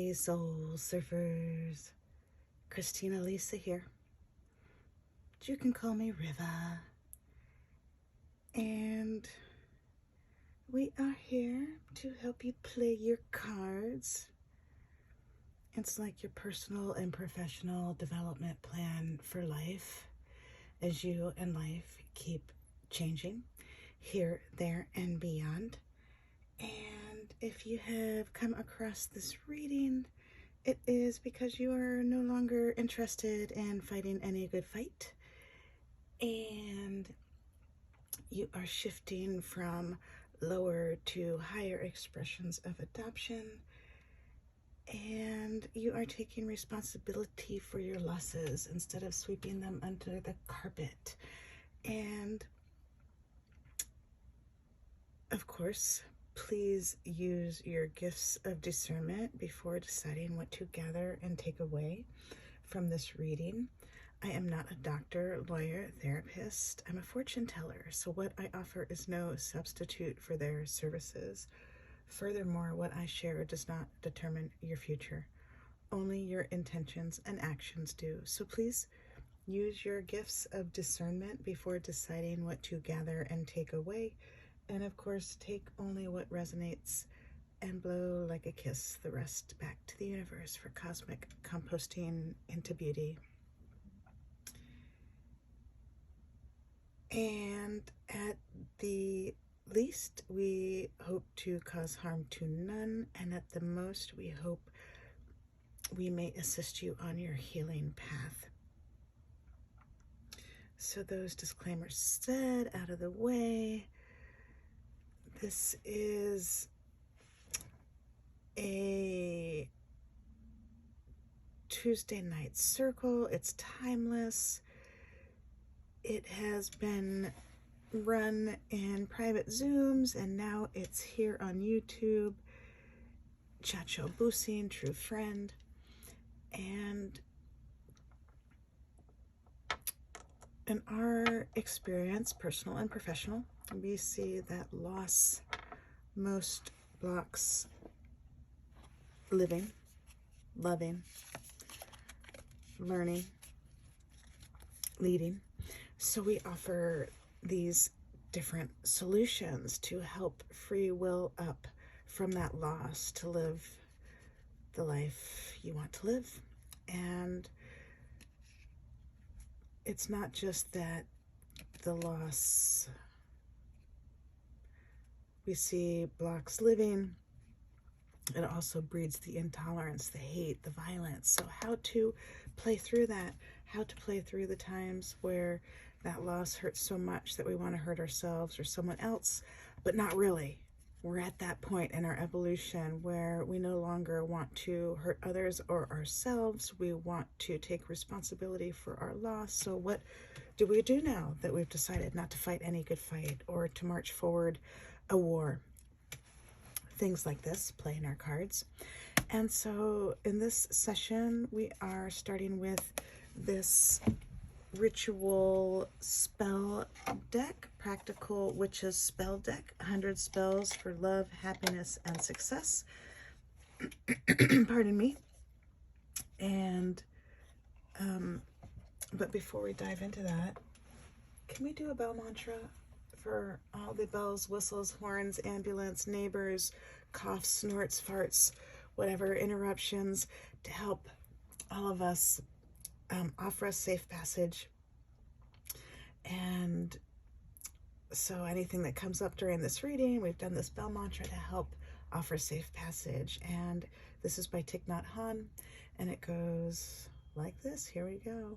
Hey soul surfers, Christina Lisa here. You can call me Riva. And we are here to help you play your cards. It's like your personal and professional development plan for life as you and life keep changing here, there, and beyond. And if you have come across this reading, it is because you are no longer interested in fighting any good fight, and you are shifting from lower to higher expressions of adoption, and you are taking responsibility for your losses instead of sweeping them under the carpet. And of course, please use your gifts of discernment before deciding what to gather and take away from this reading. I am not a doctor, lawyer, therapist. I'm a fortune teller, so what I offer is no substitute for their services. Furthermore, what I share does not determine your future. Only your intentions and actions do. So please use your gifts of discernment before deciding what to gather and take away. And of course, take only what resonates and blow like a kiss the rest back to the universe for cosmic composting into beauty. And at the least, we hope to cause harm to none. And at the most, we hope we may assist you on your healing path. So those disclaimers said, out of the way. This is a Tuesday night circle. It's timeless. It has been run in private Zooms, and now it's here on YouTube. Čačo, Busin, true friend. And in our experience, personal and professional, we see that loss most blocks living, loving, learning, leading. So we offer these different solutions to help free will up from that loss to live the life you want to live. And it's not just that the loss we see blocks living, it also breeds the intolerance, the hate, the violence. So how to play through that, how to play through the times where that loss hurts so much that we want to hurt ourselves or someone else, but not really. We're at that point in our evolution where we no longer want to hurt others or ourselves. We want to take responsibility for our loss. So what do we do now that we've decided not to fight any good fight or to march forward a war? Things like this play in our cards. And so in this session, we are starting with this ritual spell deck, Practical Witches spell deck, 100 spells for love, happiness, and success. Pardon me. And but before we dive into that, can we do a bell mantra for all the bells, whistles, horns, ambulance, neighbors, coughs, snorts, farts, whatever interruptions, to help all of us offer us safe passage. And so anything that comes up during this reading, we've done this bell mantra to help offer safe passage. And this is by Thich Nhat Hanh, and it goes like this. Here we go.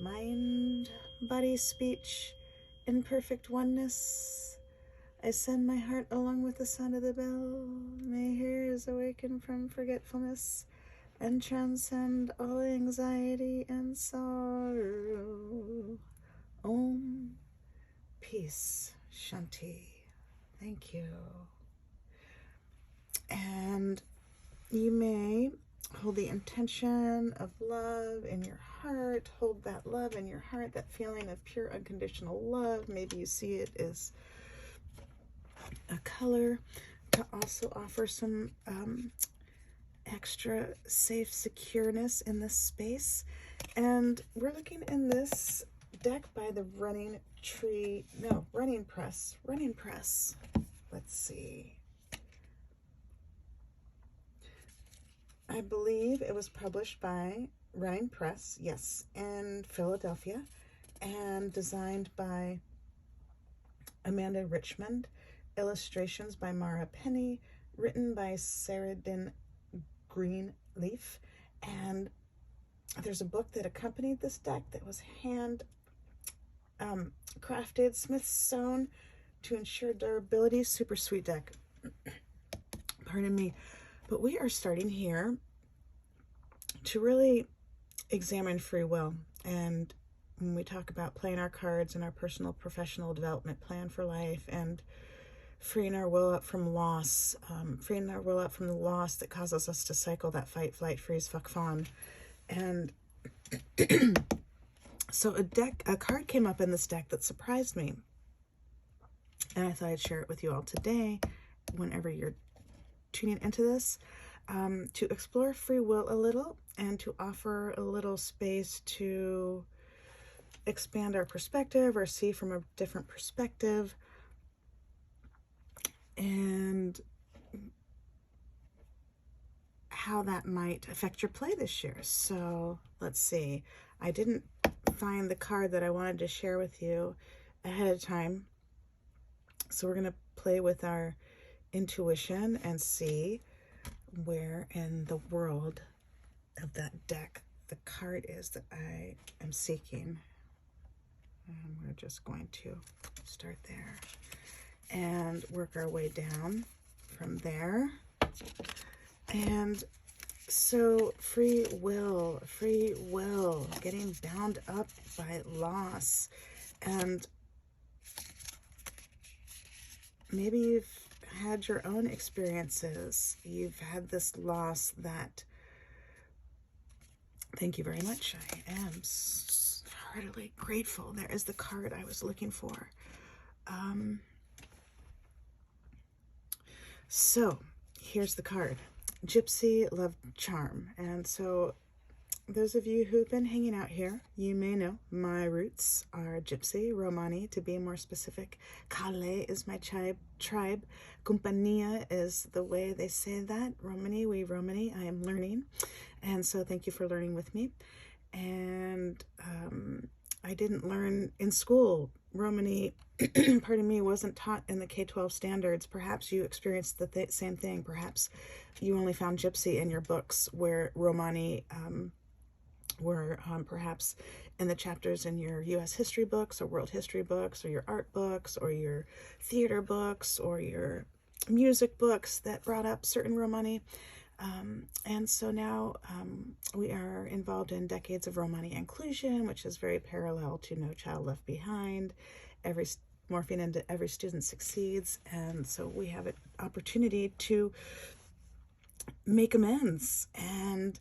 Mind, body, speech, in perfect oneness. I send my heart along with the sound of the bell. May ears awaken from forgetfulness and transcend all anxiety and sorrow. Om, peace, Shanti. Thank you. And you may hold the intention of love in your heart. Hold that love in your heart, that feeling of pure unconditional love. Maybe you see it as a color to also offer some extra safe secureness in this space. And we're looking in this deck by the running press. Let's see. I believe it was published by Running Press, yes, in Philadelphia, and designed by Amanda Richmond, illustrations by Mara Penny, written by Saradin Greenleaf, and there's a book that accompanied this deck that was hand crafted, Smith sewn to ensure durability. Super sweet deck. Pardon me. But we are starting here to really examine free will. And when we talk about playing our cards and our personal professional development plan for life and freeing our will up from loss, freeing our will up from the loss that causes us to cycle that fight, flight, freeze, fuck, fawn. And so a card came up in this deck that surprised me. And I thought I'd share it with you all today, whenever you're tuning into this, to explore free will a little and to offer a little space to expand our perspective or see from a different perspective, and how that might affect your play this year. So let's see. I didn't find the card that I wanted to share with you ahead of time. So we're going to play with our intuition and see where in the world of that deck the card is that I am seeking. And we're just going to start there and work our way down from there. And so free will, getting bound up by loss. And maybe you've had your own experiences. You've had this loss that, thank you very much. I am heartily grateful. There is the card I was looking for. So here's the card. Gypsy Love Charm. And so those of you who've been hanging out here, you may know my roots are Gypsy, Romany to be more specific. Kale is my tribe. Compania is the way they say that. Romany, we Romany, I am learning. And so thank you for learning with me. And I didn't learn in school. Romany, pardon me, wasn't taught in the K-12 standards. Perhaps you experienced the same thing. Perhaps you only found Gypsy in your books, where Romany were perhaps in the chapters in your U.S. history books or world history books or your art books or your theater books or your music books that brought up certain Romany. And so now we are involved in decades of Romany inclusion, which is very parallel to No Child Left Behind, morphing into Every Student Succeeds. And so we have an opportunity to make amends and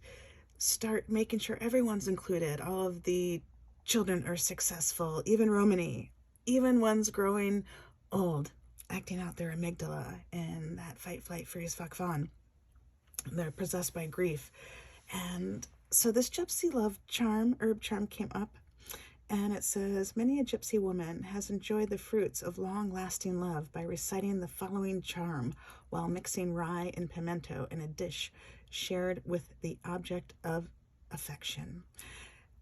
start making sure everyone's included. All of the children are successful, even Romany, even ones growing old, acting out their amygdala and that fight, flight, freeze, fuck, fawn. They're possessed by grief. And so this Gypsy Love Charm, herb charm, came up, and it says, many a gypsy woman has enjoyed the fruits of long-lasting love by reciting the following charm while mixing rye and pimento in a dish shared with the object of affection.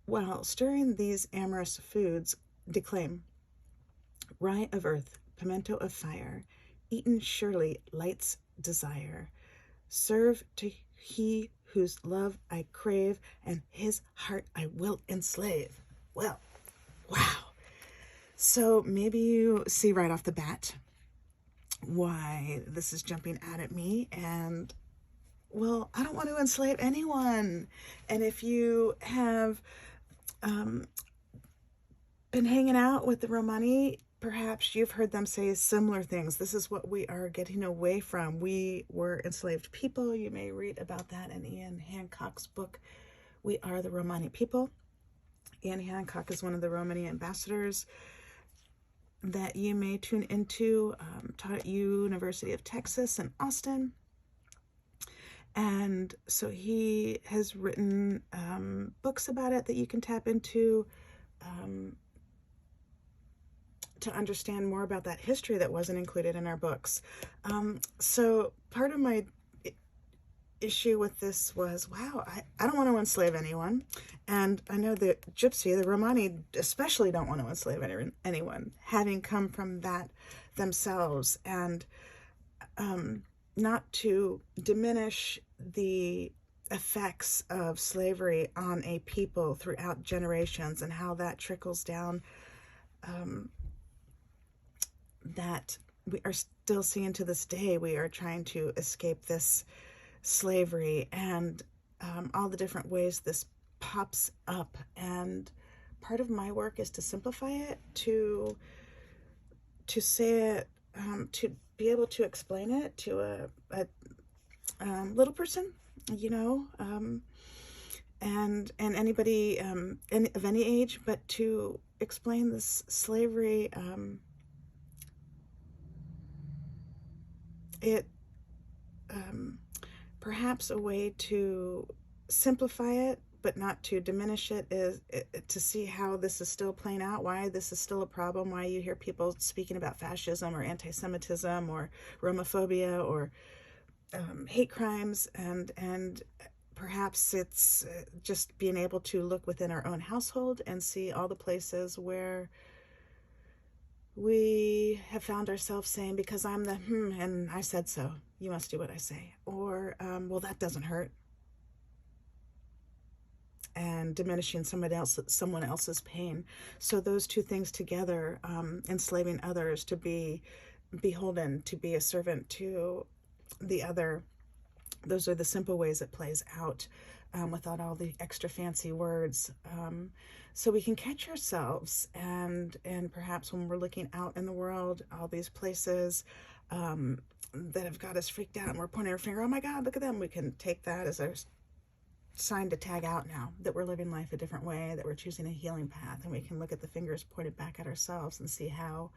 While stirring these amorous foods, declaim, rye of earth, pimento of fire, eaten surely lights desire. Serve to he whose love I crave, and his heart I will enslave. Well, wow. So maybe you see right off the bat why this is jumping out at me. And, well, I don't want to enslave anyone. And if you have been hanging out with the Romany perhaps you've heard them say similar things. This is what we are getting away from. We were enslaved people. You may read about that in Ian Hancock's book, We Are the Romany People. Ian Hancock is one of the Romany ambassadors that you may tune into, taught at University of Texas in Austin. And so he has written books about it that you can tap into to understand more about that history that wasn't included in our books. So part of my issue with this was, wow, I don't want to enslave anyone. And I know that Gypsy, the Romani especially, don't want to enslave anyone, having come from that themselves. And not to diminish the effects of slavery on a people throughout generations and how that trickles down, that we are still seeing to this day. We are trying to escape this slavery and all the different ways this pops up. And part of my work is to simplify it, to say it, to be able to explain it to a little person, you know, and anybody of any age, but to explain this slavery, perhaps a way to simplify it, but not to diminish it, is to see how this is still playing out, why this is still a problem, why you hear people speaking about fascism or anti-Semitism or Romophobia or hate crimes, and perhaps it's just being able to look within our own household and see all the places where we have found ourselves saying, because I'm the and I said so, you must do what I say, or well, that doesn't hurt, and diminishing someone else's pain. So those two things together, enslaving others to be beholden, to be a servant to the other, those are the simple ways it plays out, without all the extra fancy words. So we can catch ourselves, and perhaps when we're looking out in the world, all these places that have got us freaked out and we're pointing our finger, oh my God, look at them. We can take that as our sign to tag out now, that we're living life a different way, that we're choosing a healing path, and we can look at the fingers pointed back at ourselves and see how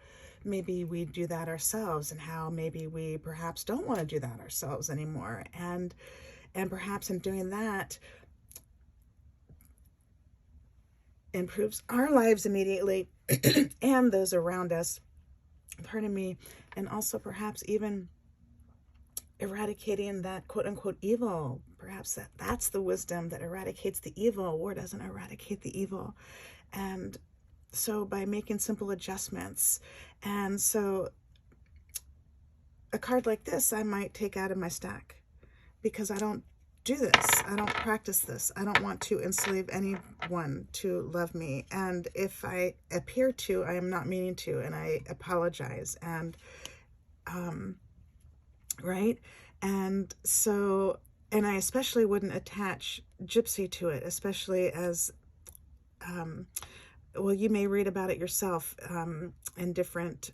maybe we do that ourselves, and how maybe we perhaps don't want to do that ourselves anymore. And perhaps in doing that, improves our lives immediately and those around us, pardon me, and also perhaps even eradicating that quote-unquote evil. Perhaps that's the wisdom that eradicates the evil. War doesn't eradicate the evil. And so by making simple adjustments, and so a card like this I might take out of my stack, because I don't do this, I don't practice this, I don't want to enslave anyone to love me, and if I appear to, I am not meaning to, and I apologize. And right, and so, and I especially wouldn't attach Gypsy to it, especially as well, you may read about it yourself in different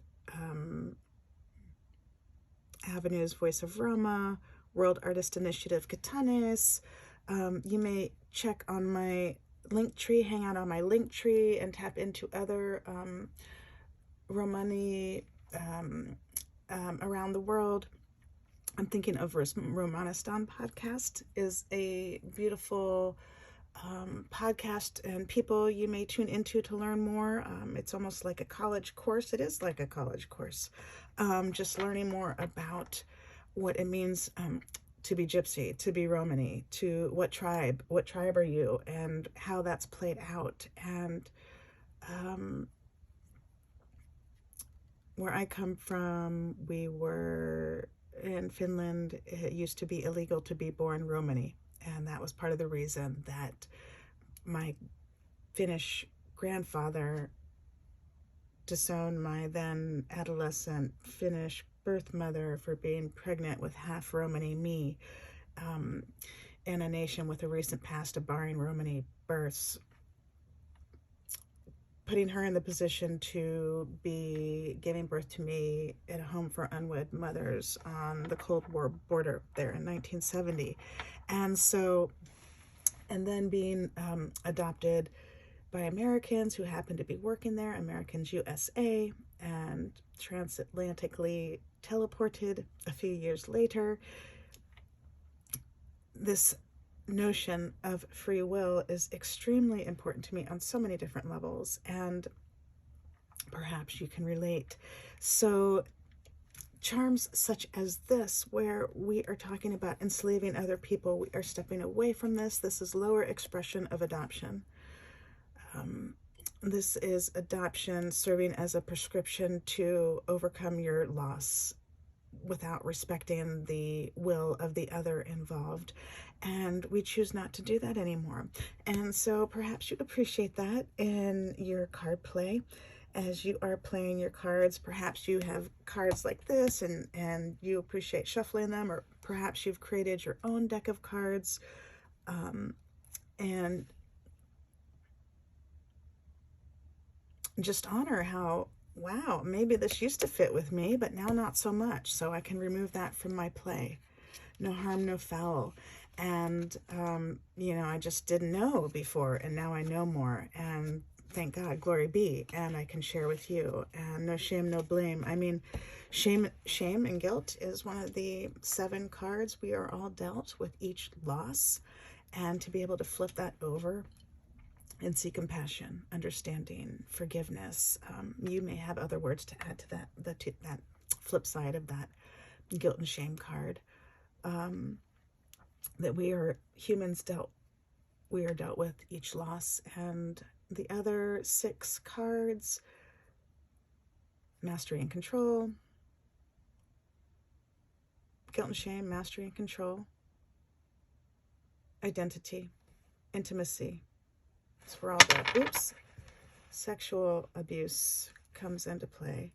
avenues, Voice of Roma, World Artist Initiative Katanis. You may check on my link tree, hang out on my link tree, and tap into other Romani around the world. I'm thinking of Romanistan podcast is a beautiful podcast, and people you may tune into to learn more. It's almost like a college course. It is like a college course, just learning more about what it means to be Gypsy, to be Romany, to what tribe are you, and how that's played out. And where I come from, we were in Finland, it used to be illegal to be born Romany, and that was part of the reason that my Finnish grandfather disowned my then adolescent Finnish birth mother for being pregnant with half Romany me, in a nation with a recent past of barring Romany births. putting her in the position to be giving birth to me at a home for unwed mothers on the Cold War border there in 1970. And so, and then being adopted by Americans who happened to be working there, Americans USA, and transatlantically teleported a few years later. This notion of free will is extremely important to me on so many different levels, and perhaps you can relate. So charms such as this, where we are talking about enslaving other people, we are stepping away from this. This is lower expression of adoption. This is adoption serving as a prescription to overcome your loss without respecting the will of the other involved. And we choose not to do that anymore. And so perhaps you appreciate that in your card play. As you are playing your cards, perhaps you have cards like this and you appreciate shuffling them, or perhaps you've created your own deck of cards. And just honor how, wow, maybe this used to fit with me, but now not so much. So I can remove that from my play. No harm, no foul. And, you know, I just didn't know before, and now I know more. And thank God, glory be. And I can share with you. And no shame, no blame. I mean, shame and guilt is one of the 7 cards we are all dealt with each loss. And to be able to flip that over and see compassion, understanding, forgiveness. You may have other words to add to that, that flip side of that guilt and shame card. That we are humans we are dealt with each loss. And the other 6 cards, mastery and control, guilt and shame, mastery and control, identity, intimacy. It's where all the, sexual abuse comes into play.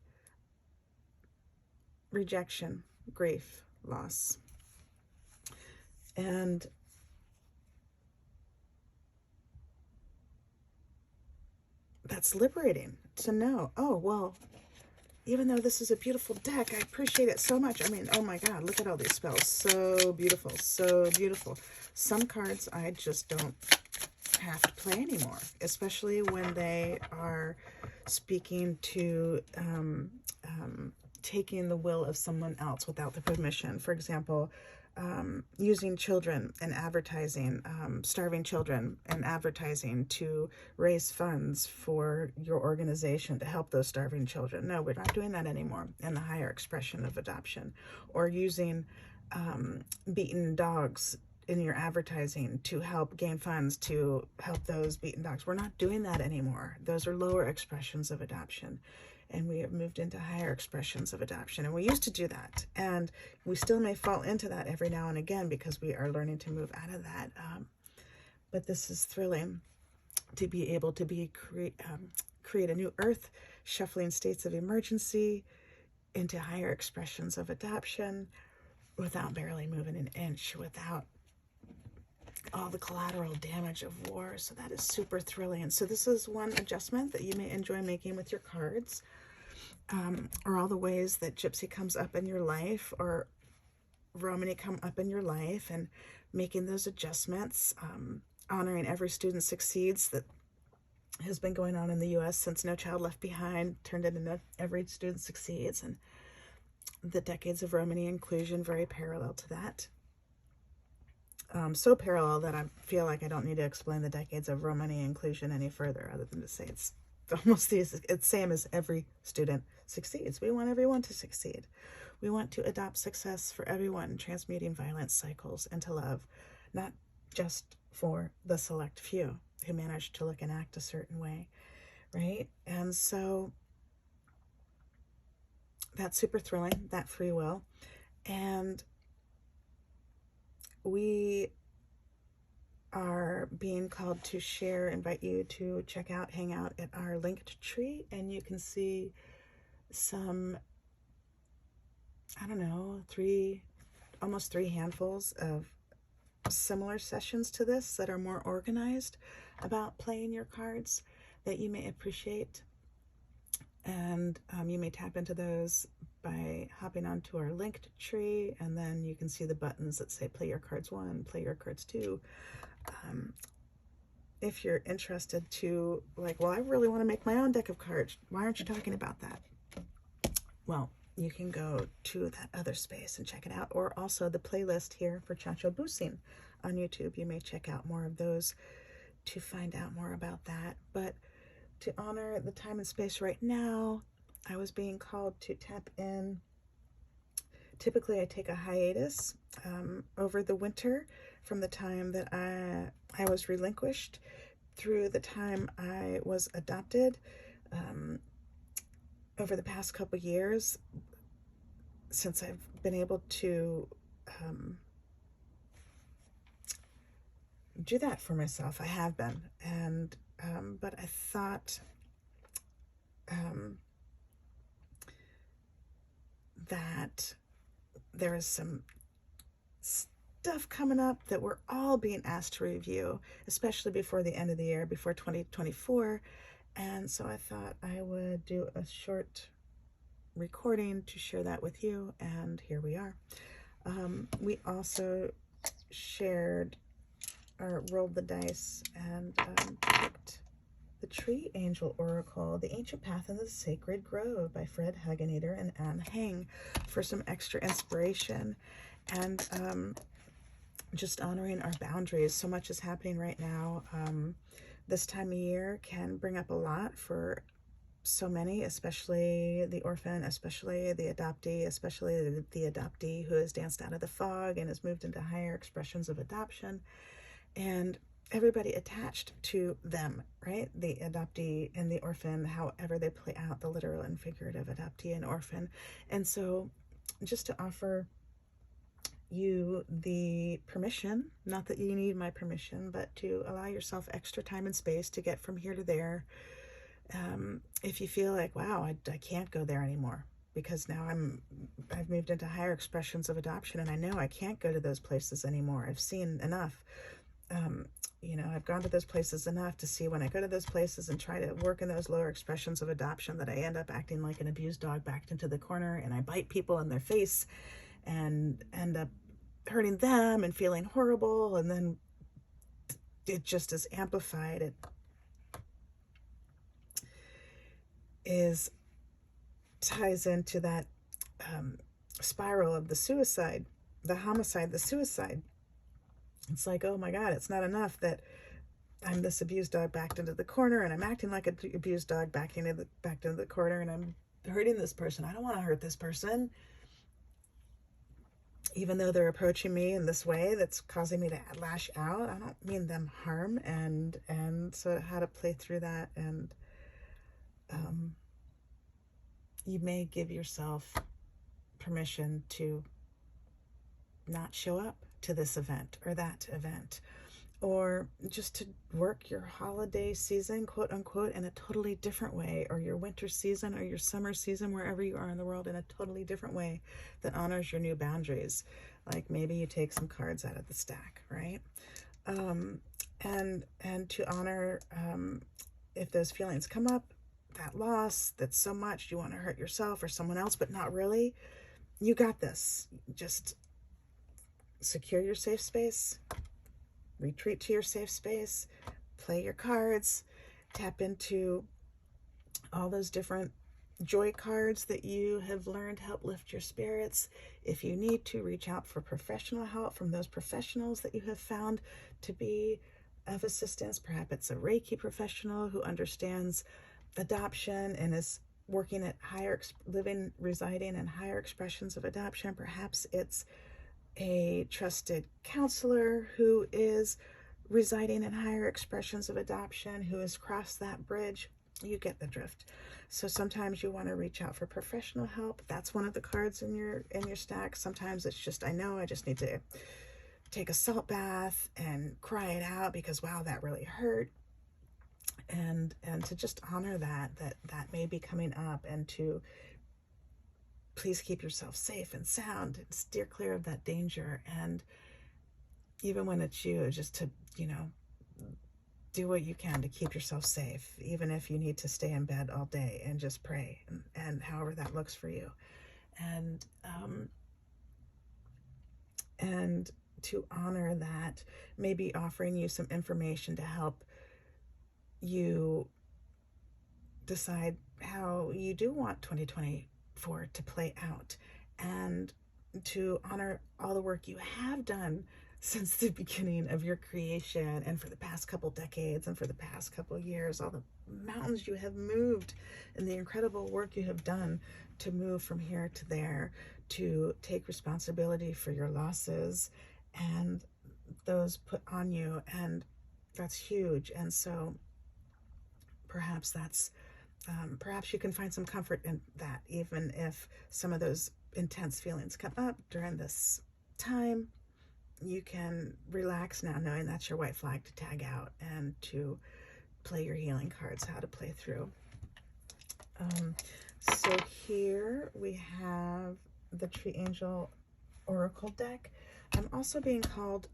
Rejection, grief, loss. And that's liberating to know, oh, well, even though this is a beautiful deck, I appreciate it so much. I mean, oh my God, look at all these spells. So beautiful, so beautiful. Some cards I just don't have to play anymore, especially when they are speaking to taking the will of someone else without the permission. For example, using children and advertising, starving children and advertising to raise funds for your organization to help those starving children. No, we're not doing that anymore in the higher expression of adoption. Or using beaten dogs in your advertising to help gain funds to help those beaten dogs. We're not doing that anymore. Those are lower expressions of adoption. And we have moved into higher expressions of adoption. And we used to do that. And we still may fall into that every now and again because we are learning to move out of that. But this is thrilling to be able to create a new earth, shuffling states of emergency into higher expressions of adoption without barely moving an inch, without all the collateral damage of war. So that is super thrilling. So this is one adjustment that you may enjoy making with your cards, or all the ways that Gypsy comes up in your life, or Romany come up in your life, and making those adjustments, honoring every student succeeds that has been going on in the U.S. since No Child Left Behind turned into Every Student Succeeds, and the decades of Romany inclusion very parallel to that. So parallel that I feel like I don't need to explain the decades of Romany inclusion any further, other than to say it's almost it's same as Every Student Succeeds. We want everyone to succeed. We want to adopt success for everyone, transmuting violence cycles into love, not just for the select few who manage to look and act a certain way, right? And so that's super thrilling, that free will. And we are being called to share, invite you to check out, hang out at our linked tree, and you can see some, I don't know, almost three handfuls of similar sessions to this that are more organized about playing your cards. that you may appreciate. And you may tap into those by hopping onto our linked tree, and then you can see the buttons that say play your cards 1, play your cards 2. If you're interested to, like, well, I really want to make my own deck of cards, why aren't you talking about that? Well, you can go to that other space and check it out, or also the playlist here for Čačo Busin on YouTube. You may check out more of those to find out more about that. But to honor the time and space right now, I was being called to tap in. Typically, I take a hiatus over the winter from the time that I was relinquished through the time I was adopted. Over the past couple years, since I've been able to do that for myself, I have been, and but I thought that there is some stuff coming up that we're all being asked to review, especially before the end of the year, before 2024. And so I thought I would do a short recording to share that with you, and here we are. We also shared or rolled the dice and picked the Tree Angel Oracle, The Ancient Path in the Sacred Grove by Fred Hageneter and Anne Hang for some extra inspiration and just honoring our boundaries. So much is happening right now. This time of year can bring up a lot for so many, especially the orphan, especially the adoptee, especially the adoptee who has danced out of the fog and has moved into higher expressions of adoption, and everybody attached to them, right? The adoptee and the orphan, however they play out the literal and figurative adoptee and orphan. And so just to offer you the permission, not that you need my permission, but to allow yourself extra time and space to get from here to there. If you feel like, wow, I can't go there anymore because now I've moved into higher expressions of adoption and I know I can't go to those places anymore. I've seen enough. I've gone to those places enough to see when I go to those places and try to work in those lower expressions of adoption that I end up acting like an abused dog backed into the corner, and I bite people in their face and end up hurting them and feeling horrible, and then it just is amplified. It ties into that spiral of the suicide, the homicide, the suicide. It's like, oh my God, it's not enough that I'm this abused dog backed into the corner and I'm acting like an abused dog backed into the corner and I'm hurting this person. I don't want to hurt this person, even though they're approaching me in this way that's causing me to lash out. I don't mean them harm. And so how to play through that. And you may give yourself permission to not show up to this event or that event, or just to work your holiday season, quote unquote, in a totally different way, or your winter season or your summer season, wherever you are in the world, in a totally different way that honors your new boundaries. Like maybe you take some cards out of the stack, right? And to honor if those feelings come up, that loss, that's so much, you want to hurt yourself or someone else, but not really. You got this. Just secure your safe space, retreat to your safe space, play your cards, tap into all those different joy cards that you have learned help lift your spirits. If you need to, reach out for professional help from those professionals that you have found to be of assistance. Perhaps it's a Reiki professional who understands adoption and is working at residing in higher expressions of adoption. Perhaps it's a trusted counselor who is residing in higher expressions of adoption, who has crossed that bridge. You get the drift. So sometimes you want to reach out for professional help. That's one of the cards in your stack. Sometimes it's just, I know I just need to take a salt bath and cry it out because, wow, that really hurt. And to just honor that may be coming up, and to please keep yourself safe and sound and steer clear of that danger. And even when it's you, just to, do what you can to keep yourself safe, even if you need to stay in bed all day and just pray, and however that looks for you. And to honor that, maybe offering you some information to help you decide how you do want 2024 to play out, and to honor all the work you have done since the beginning of your creation, and for the past couple decades, and for the past couple years, all the mountains you have moved, and the incredible work you have done to move from here to there, to take responsibility for your losses and those put on you. And that's huge. And so perhaps you can find some comfort in that, even if some of those intense feelings come up during this time. You can relax now, knowing that's your white flag to tag out and to play your healing cards, how to play through. So here we have the Tree Angel Oracle deck. I'm also being called,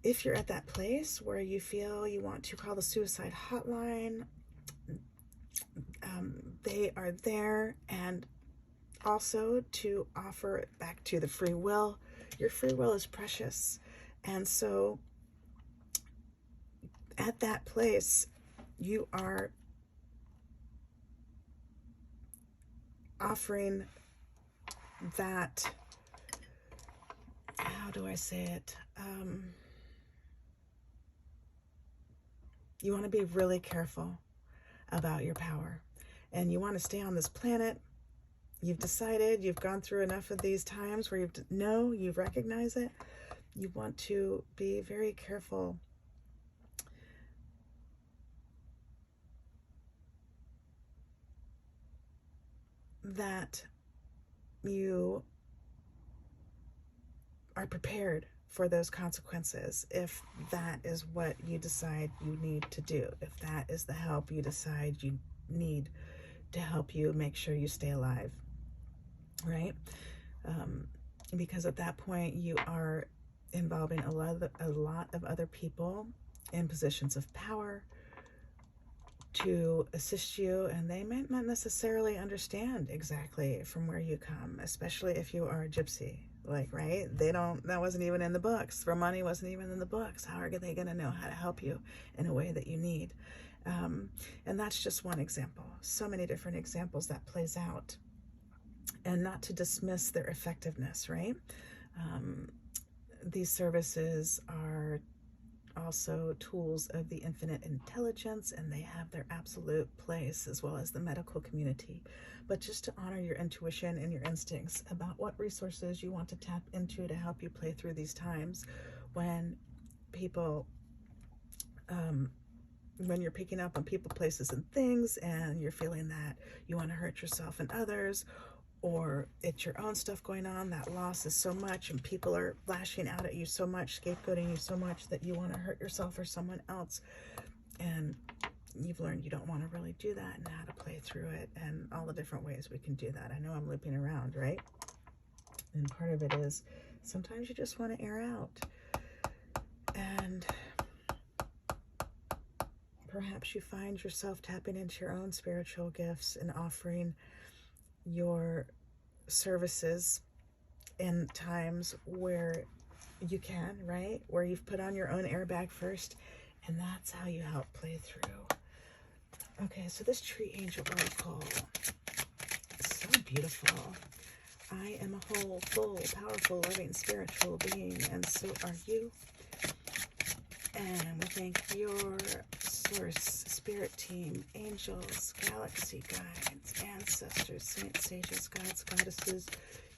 if you're at that place where you feel you want to call the suicide hotline, they are there. And also to offer it back to the free will. Your free will is precious. And so at that place, you are offering that, how do I say it? You want to be really careful about your power, and you want to stay on this planet. You've decided, you've gone through enough of these times where you recognize it. You want to be very careful that you are prepared for those consequences, if that is what you decide you need to do, if that is the help you decide you need to help you make sure you stay alive, right? Because at that point you are involving a lot of other people in positions of power to assist you, and they might not necessarily understand exactly from where you come, especially if you are a gypsy, right? That wasn't even in the books. Romany wasn't even in the books. How are they going to know how to help you in a way that you need? And that's just one example. So many different examples that plays out, and not to dismiss their effectiveness, right? These services are also tools of the infinite intelligence, and they have their absolute place, as well as the medical community. But just to honor your intuition and your instincts about what resources you want to tap into to help you play through these times when when you're picking up on people, places, and things, and you're feeling that you want to hurt yourself and others, or it's your own stuff going on, that loss is so much, and people are lashing out at you so much, scapegoating you so much that you want to hurt yourself or someone else, and you've learned you don't want to really do that, and how to play through it, and all the different ways we can do that. I know I'm looping around, right? And part of it is sometimes you just want to air out, and perhaps you find yourself tapping into your own spiritual gifts and offering your services in times where you can, right? Where you've put on your own airbag first, and that's how you help play through. Okay, so this Tree Angel Oracle is so beautiful. I am a whole, full, powerful, loving, spiritual being, and so are you. And we thank your source, spirit team, angels, galaxy guides, ancestors, saints, sages, gods, goddesses,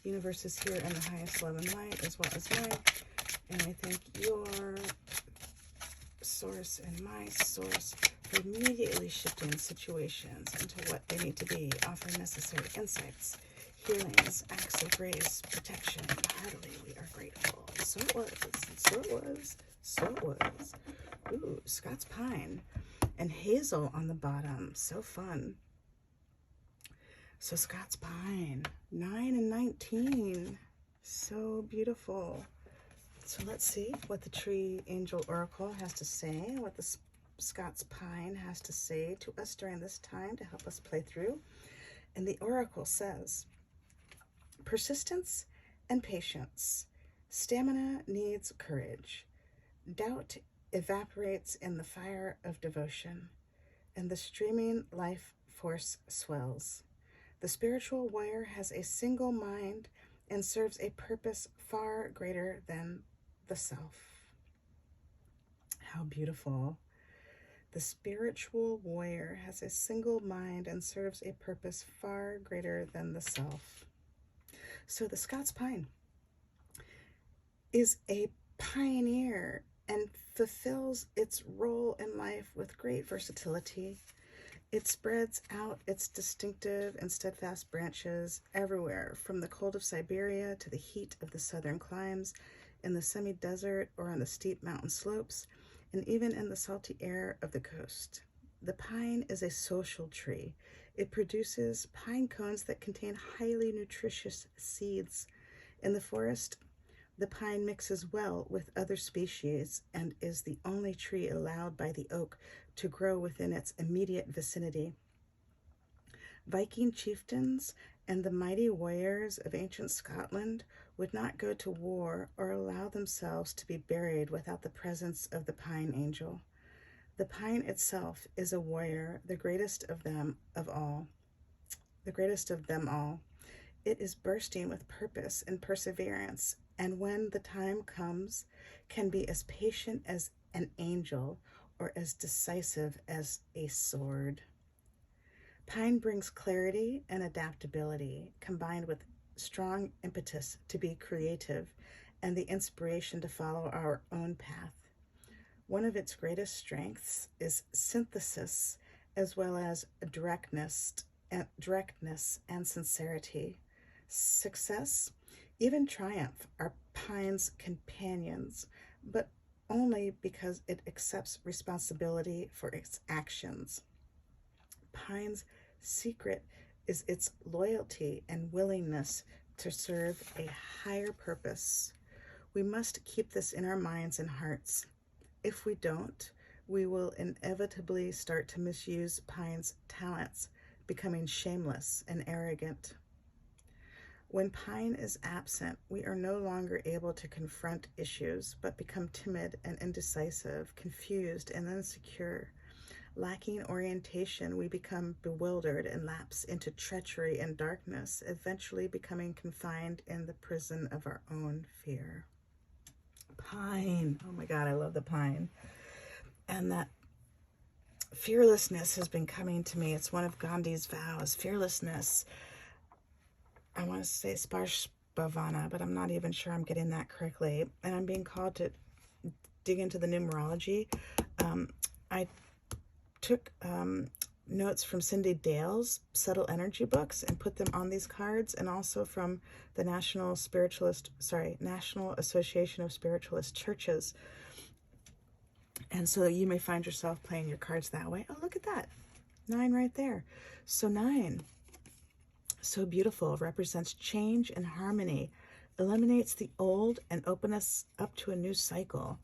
universes here in the highest love and light, as well as mine. And I thank your source and my source for immediately shifting situations into what they need to be, offering necessary insights, healings, acts of grace, protection. Heartily, we are grateful. So it was, so it was, so it was. Ooh, Scots Pine and Hazel on the bottom. So fun. So Scots Pine, 9 and 19. So beautiful. So let's see what the Tree Angel Oracle has to say, what the Scots Pine has to say to us during this time to help us play through. And the Oracle says, persistence and patience. Stamina needs courage. Doubt evaporates in the fire of devotion, and the streaming life force swells. The spiritual warrior has a single mind and serves a purpose far greater than the self. How beautiful. The spiritual warrior has a single mind and serves a purpose far greater than the self. So the Scots Pine is a pioneer and fulfills its role in life with great versatility. It spreads out its distinctive and steadfast branches everywhere, from the cold of Siberia to the heat of the southern climes, in the semi-desert or on the steep mountain slopes, and even in the salty air of the coast. The pine is a social tree. It produces pine cones that contain highly nutritious seeds. In the forest, the pine mixes well with other species and is the only tree allowed by the oak to grow within its immediate vicinity. Viking chieftains and the mighty warriors of ancient Scotland would not go to war or allow themselves to be buried without the presence of the pine angel. The pine itself is a warrior, the greatest of them all. It is bursting with purpose and perseverance, and when the time comes, can be as patient as an angel or as decisive as a sword. Pine brings clarity and adaptability, combined with strong impetus to be creative and the inspiration to follow our own path. One of its greatest strengths is synthesis, as well as directness and sincerity. Success, even triumph, are Pine's companions, but only because it accepts responsibility for its actions. Pine's secret is its loyalty and willingness to serve a higher purpose. We must keep this in our minds and hearts. If we don't, we will inevitably start to misuse Pine's talents, becoming shameless and arrogant. When Pine is absent, we are no longer able to confront issues, but become timid and indecisive, confused and insecure. Lacking orientation, we become bewildered and lapse into treachery and darkness, eventually becoming confined in the prison of our own fear. Pine. Oh my God, I love the pine. And that fearlessness has been coming to me. It's one of Gandhi's vows. Fearlessness. I want to say Sparshbhavana, but I'm not even sure I'm getting that correctly. And I'm being called to dig into the numerology. I took notes from Cindy Dale's Subtle Energy books and put them on these cards, and also from the National Association of Spiritualist Churches. And so you may find yourself playing your cards that way. Oh, look at that. 9 right there. So 9, so beautiful, represents change and harmony, eliminates the old and opens us up to a new cycle.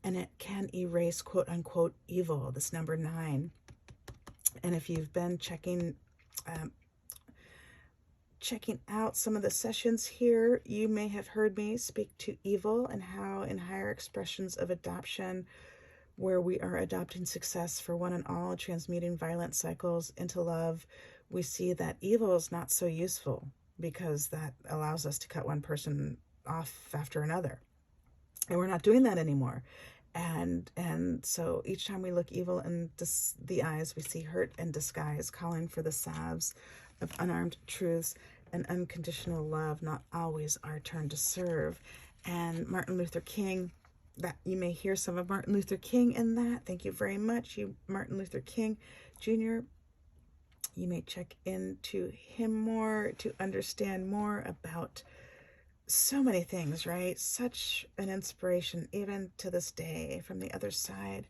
And it can erase, quote unquote, evil, this number 9. And if you've been checking out some of the sessions here, you may have heard me speak to evil and how in higher expressions of adoption, where we are adopting success for one and all, transmuting violent cycles into love, we see that evil is not so useful because that allows us to cut one person off after another. And we're not doing that anymore. And so each time we look evil in the eyes, we see hurt and disguise, calling for the salves of unarmed truths and unconditional love, not always our turn to serve. And Martin Luther King, that you may hear some of Martin Luther King in that. Thank you very much, you Martin Luther King Jr. You may check into him more to understand more about so many things, right? Such an inspiration, even to this day, from the other side.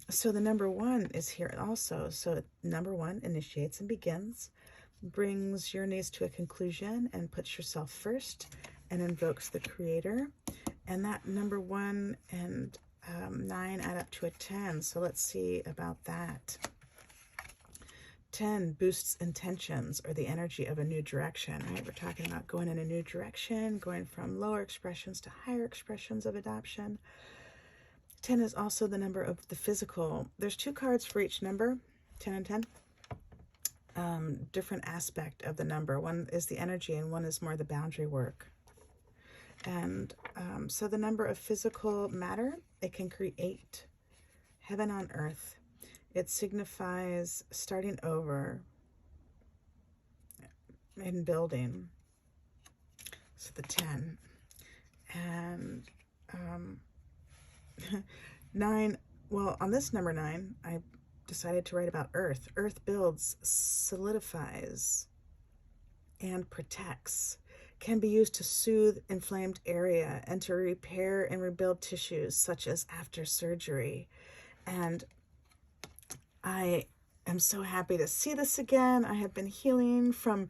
So the number 1 is here also. So number 1 initiates and begins, brings your needs to a conclusion and puts yourself first, and invokes the Creator. And that number 1 and 9 add up to a 10. So let's see about that. 10 boosts intentions, or the energy of a new direction, right? We're talking about going in a new direction, going from lower expressions to higher expressions of adoption. 10 is also the number of the physical. There's 2 cards for each number, 10 and 10. Different aspect of the number. One is the energy and one is more the boundary work. And so the number of physical matter, it can create heaven on earth. It signifies starting over and building. So the 10. And 9, well, on this number 9, I decided to write about earth. Earth builds, solidifies, and protects. Can be used to soothe inflamed area and to repair and rebuild tissues, such as after surgery. And I am so happy to see this again. I have been healing from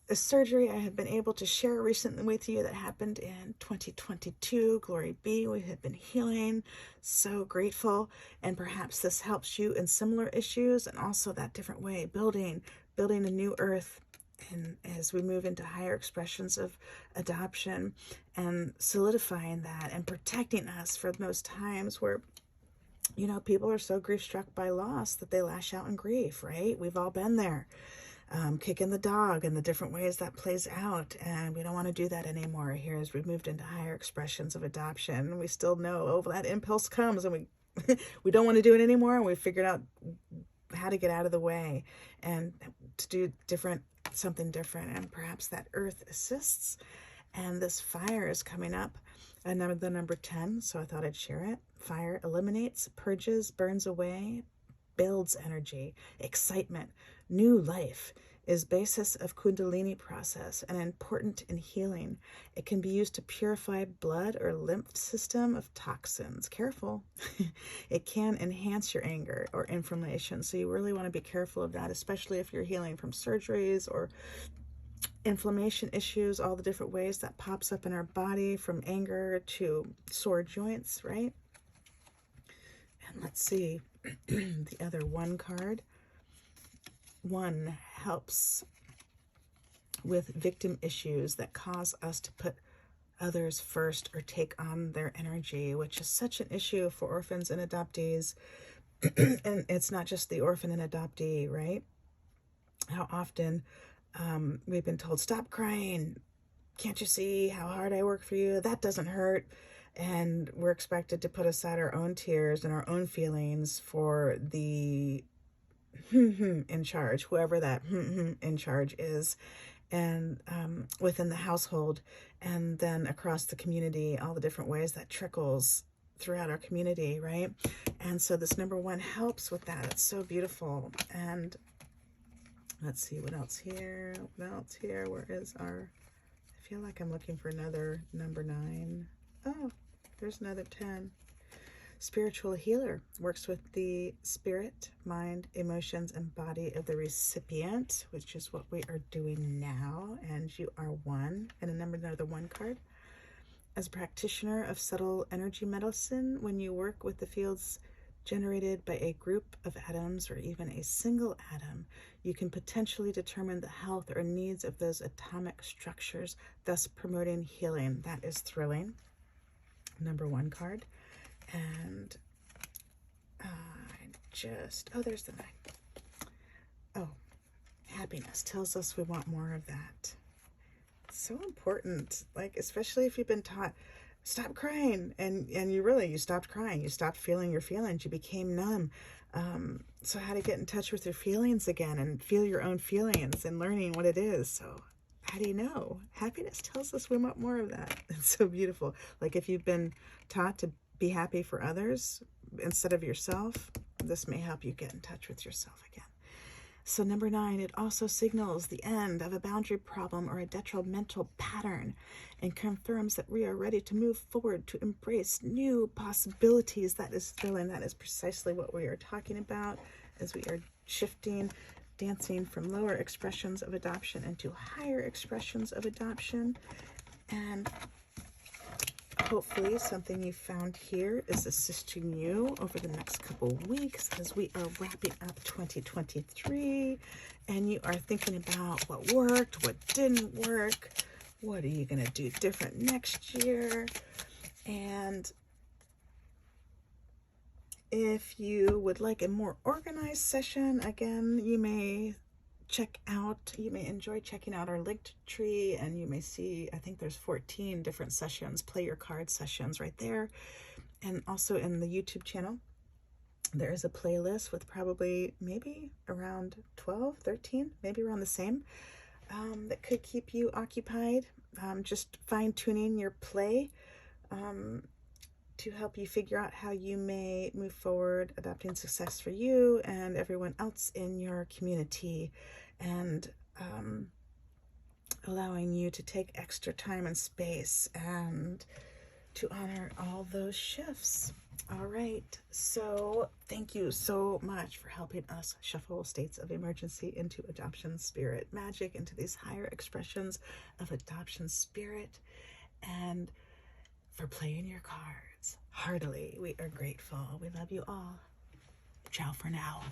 a surgery I have been able to share recently with you that happened in 2022. Glory be, we have been healing. So grateful. And perhaps this helps you in similar issues, and also that different way, building a new earth. And as we move into higher expressions of adoption and solidifying that and protecting us for those times where, you know, people are so grief-struck by loss that they lash out in grief, right? We've all been there. Kicking the dog and the different ways that plays out. And we don't want to do that anymore here as we've moved into higher expressions of adoption. We still know, oh, that impulse comes and we don't want to do it anymore. And we figured out how to get out of the way and to do something different. And perhaps that earth assists. And this fire is coming up. The number 10. So I thought I'd share it. Fire eliminates, purges, burns away, builds energy, excitement, new life, is basis of Kundalini process and important in healing. It can be used to purify blood or lymph system of toxins. Careful. It can enhance your anger or inflammation. So you really want to be careful of that, especially if you're healing from surgeries or inflammation issues, all the different ways that pops up in our body, from anger to sore joints, right? And let's see the other 1 card. 1 helps with victim issues that cause us to put others first or take on their energy, which is such an issue for orphans and adoptees. And it's not just the orphan and adoptee, right? How often we've been told, stop crying. Can't you see how hard I work for you? That doesn't hurt. And we're expected to put aside our own tears and our own feelings for the in charge, whoever that in charge is, and within the household, and then across the community, all the different ways that trickles throughout our community, right? And so this number 1 helps with that. It's so beautiful. And let's see what else here. Where is our, I feel like I'm looking for another number 9. Oh, there's another 10. Spiritual healer works with the spirit, mind, emotions, and body of the recipient, which is what we are doing now. And you are 1. And another 1 card. As a practitioner of subtle energy medicine, when you work with the fields generated by a group of atoms or even a single atom, you can potentially determine the health or needs of those atomic structures, thus promoting healing. That is thrilling. Number 1 card. And there's the 9. Oh, happiness tells us we want more of that. It's so important, like, especially if you've been taught, stop crying, and you stopped crying, you stopped feeling your feelings, you became numb. So how to get in touch with your feelings again and feel your own feelings and learning what it is. So how do you know? Happiness tells us we want more of that. It's so beautiful. Like, if you've been taught to be happy for others instead of yourself, this may help you get in touch with yourself again. So number 9, it also signals the end of a boundary problem or a detrimental pattern, and confirms that we are ready to move forward to embrace new possibilities. That is thrilling. That is precisely what we are talking about as we are shifting, dancing from lower expressions of adoption into higher expressions of adoption. And hopefully something you found here is assisting you over the next couple weeks as we are wrapping up 2023 and you are thinking about what worked, what didn't work, what are you going to do different next year. And if you would like a more organized session, again, you may enjoy checking out our linked tree, and you may see, I think there's 14 different sessions, play your card sessions right there. And also in the YouTube channel, there is a playlist with probably maybe around 12, 13, maybe around the same, that could keep you occupied. Just fine-tuning your play to help you figure out how you may move forward, adopting success for you and everyone else in your community, and allowing you to take extra time and space and to honor all those shifts. All right, so thank you so much for helping us shuffle states of emergency into adoption spirit magic, into these higher expressions of adoption spirit, and for playing your cards heartily. We are grateful. We love you all. Ciao for now.